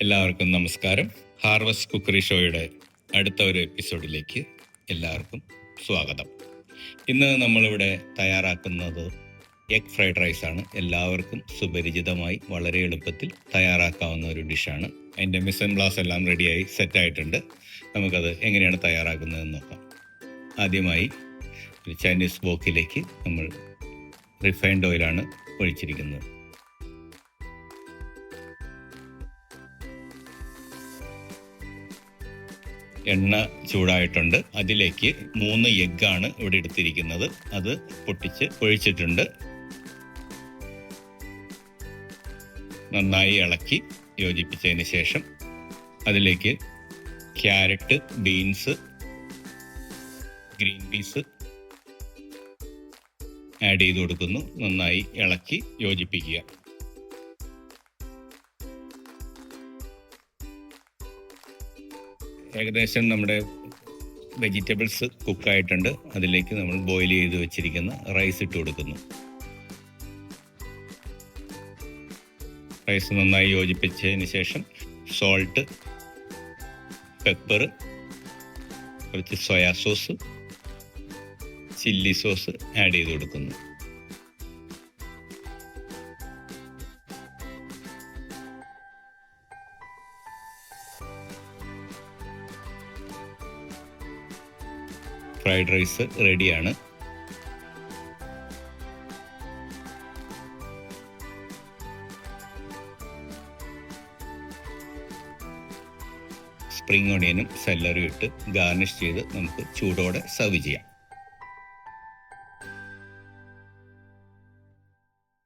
എല്ലാവർക്കും നമസ്കാരം. Harvest cookery ഷോയുടെ അടുത്ത ഒരു എപ്പിസോഡിലേക്ക് എല്ലാവർക്കും സ്വാഗതം. ഇന്ന് നമ്മളിവിടെ തയ്യാറാക്കുന്നത് എഗ് ഫ്രൈഡ് റൈസാണ്. എല്ലാവർക്കും സുപരിചിതമായി വളരെ എളുപ്പത്തിൽ തയ്യാറാക്കാവുന്ന ഒരു ഡിഷാണ്. അതിൻ്റെ മിസൻ ഗ്ലാസ് എല്ലാം റെഡിയായി സെറ്റായിട്ടുണ്ട്. നമുക്കത് എങ്ങനെയാണ് തയ്യാറാക്കുന്നതെന്ന് നോക്കാം. ആദ്യമായി ഒരു ചൈനീസ് വോക്കിലേക്ക് നമ്മൾ റിഫൈൻഡ് ഓയിലാണ് ഒഴിച്ചിരിക്കുന്നത്. എണ്ണ ചൂടായിട്ടുണ്ട്. അതിലേക്ക് 3 എഗ്ഗാണ് ഇവിടെ എടുത്തിരിക്കുന്നത്. അത് പൊട്ടിച്ച് ഒഴിച്ചിട്ടുണ്ട്. നന്നായി ഇളക്കി യോജിപ്പിച്ചതിന് ശേഷം അതിലേക്ക് carrot, beans, green peas add ചെയ്ത് കൊടുക്കുന്നു. നന്നായി ഇളക്കി യോജിപ്പിക്കുക. ഏകദേശം നമ്മുടെ വെജിറ്റബിൾസ് കുക്കായിട്ടുണ്ട്. അതിലേക്ക് നമ്മൾ ബോയിൽ ചെയ്ത് വെച്ചിരിക്കുന്ന റൈസ് ഇട്ട് കൊടുക്കുന്നു. റൈസ് നന്നായി യോജിപ്പിച്ചതിന് ശേഷം സോൾട്ട്, പെപ്പർ, കുറച്ച് soya sauce, chilli sauce add ചെയ്ത് കൊടുക്കുന്നു. ഫ്രൈഡ് റൈസ് റെഡിയാണ്. സ്പ്രിംഗ് ഓണിയനും സെല്ലറിയും ഇട്ട് ഗാർണിഷ് ചെയ്ത് നമുക്ക് ചൂടോടെ സെർവ് ചെയ്യാം.